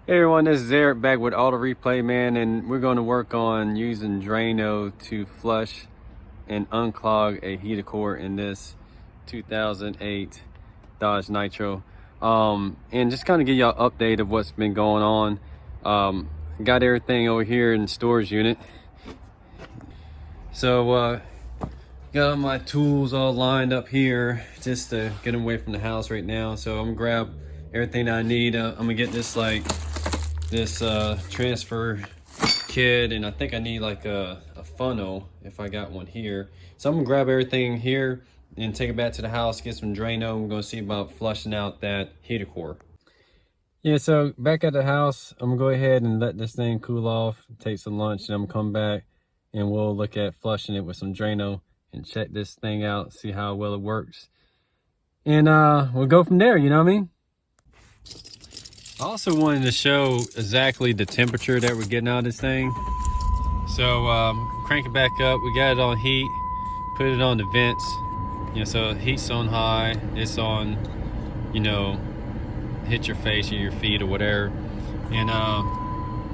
Hey everyone, this is Eric back with Auto Replay Man, and we're going to work on using Drano to flush and unclog a heater core in this 2008 Dodge Nitro. And just kind of give y'all an update of what's been going on. Got everything over here in the storage unit. So got all my tools all lined up here just to get them away from the house right now. So I'm gonna grab everything I need. I'm gonna get this transfer kit, and I think I need like a funnel if I got one here. So I'm gonna grab everything here and take it back to the house, get some Drano. We're gonna see about flushing out that heater core. Yeah, so back at the house, I'm gonna go ahead and let this thing cool off, take some lunch, and I'm gonna come back and we'll look at flushing it with some Drano and check this thing out, see how well it works. And we'll go from there, you know what I mean? I also wanted to show exactly the temperature that we're getting out of this thing. So crank it back up. We got it on heat, put it on the vents. You know, so heat's on high, it's on, you know, hit your face or your feet or whatever. And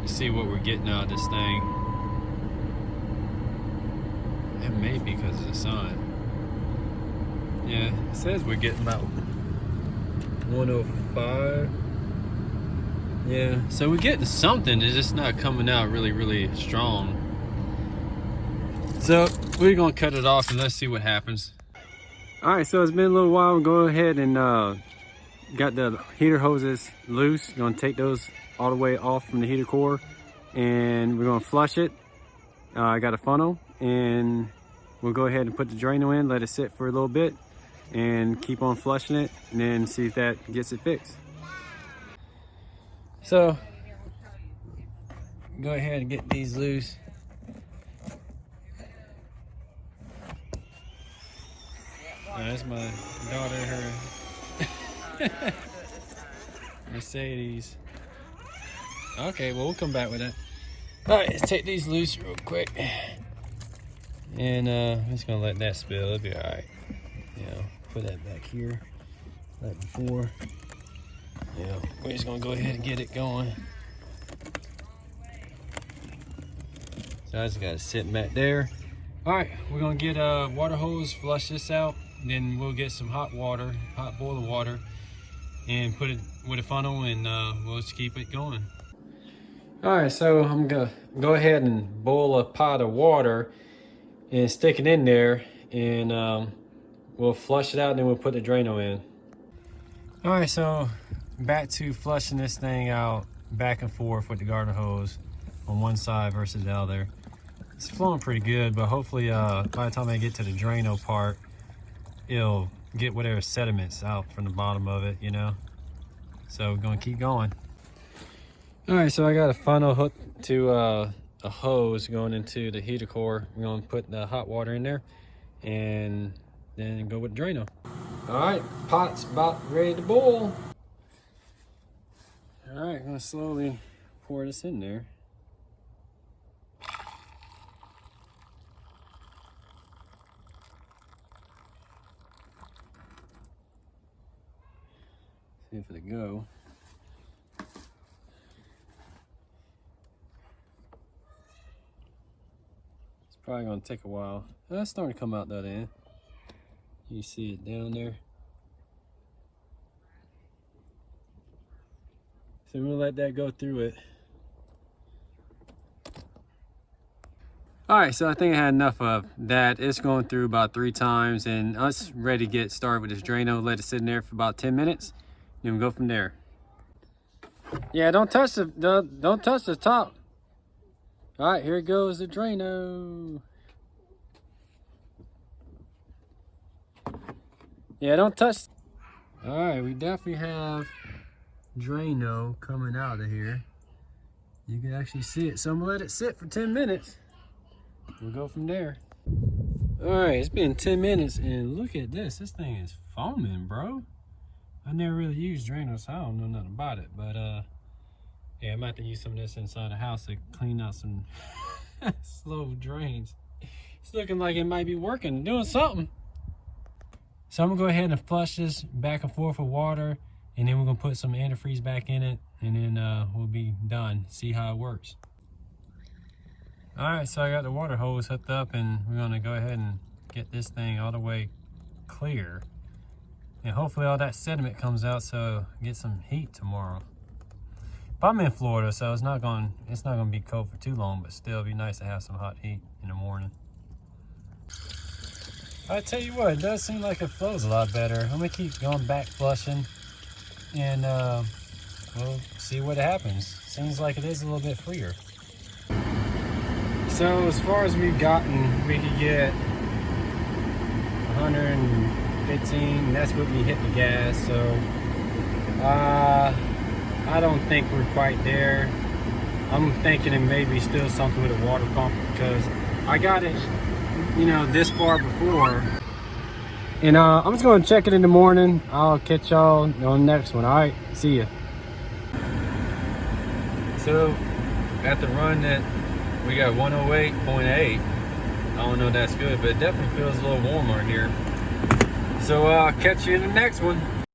see what we're getting out of this thing. It may be because of the sun. Yeah, it says we're getting about 105. Yeah, so we're getting something, it's just not coming out really strong. So we're gonna cut it off and let's see what happens. All right, so it's been a little while. We'll go ahead and got the heater hoses loose. Gonna take those all the way off from the heater core and we're gonna flush it. I got a funnel and we'll go ahead and put the Drano in, let it sit for a little bit and keep on flushing it and then see if that gets it fixed. So, go ahead and get these loose. That's my daughter, her Mercedes. Okay, well, we'll come back with that. All right, let's take these loose real quick. And I'm just gonna let that spill, it'll be all right. You know, put that back here, like before. Yeah, we're just gonna go ahead and get it going. So I just got it sitting back there. All right, we're gonna get a water hose, flush this out, then we'll get some hot water, hot boiling water, and put it with a funnel, and we'll just keep it going. All right, so I'm gonna go ahead and boil a pot of water and stick it in there, and we'll flush it out, and then we'll put the Drano in. All right, so back to flushing this thing out back and forth with the garden hose on one side versus the other. It's flowing pretty good, but hopefully by the time I get to the Drano part, it'll get whatever sediments out from the bottom of it, you know? So we're gonna keep going. All right, so I got a funnel hooked to a hose going into the heater core. We're gonna put the hot water in there and then go with Drano. All right, pot's about ready to boil. All right, I'm gonna slowly pour this in there. See if it'll go. It's probably gonna take a while. That's starting to come out that end. You see it down there. So we'll let that go through it. All right, so I think I had enough of that. It's going through about 3 times, and us ready to get started with this Drano. Let it sit in there for about 10 minutes, then we'll go from there. Yeah, don't touch the top. All right, here goes the Drano. Yeah, don't touch. All right, we definitely have Drano coming out of here. You can actually see it. So I'm gonna let it sit for 10 minutes. We'll go from there. All right, it's been 10 minutes and look at this. This thing is foaming, bro. I never really used Drano, so I don't know nothing about it. But yeah, I might have to use some of this inside the house to clean out some slow drains. It's looking like it might be working, doing something. So I'm gonna go ahead and flush this back and forth with water and then we're gonna put some antifreeze back in it, and then we'll be done. See how it works. All right, so I got the water hose hooked up, and we're gonna go ahead and get this thing all the way clear, and hopefully all that sediment comes out so get some heat tomorrow. But I'm in Florida, so it's not gonna be cold for too long, but still it'd be nice to have some hot heat in the morning. I tell you what, it does seem like it flows a lot better. I'm gonna keep going back flushing, and we'll see what happens. Seems like it is a little bit freer. So as far as we've gotten, we could get 115. That's what we hit the gas. So I don't think we're quite there. I'm thinking it may be still something with a water pump, because I got it, you know, this far before. And I'm just gonna check it in the morning. I'll catch y'all on the next one. All right, see ya. So at the run that we got 108.8. I don't know if that's good, but it definitely feels a little warmer here. So I'll catch you in the next one.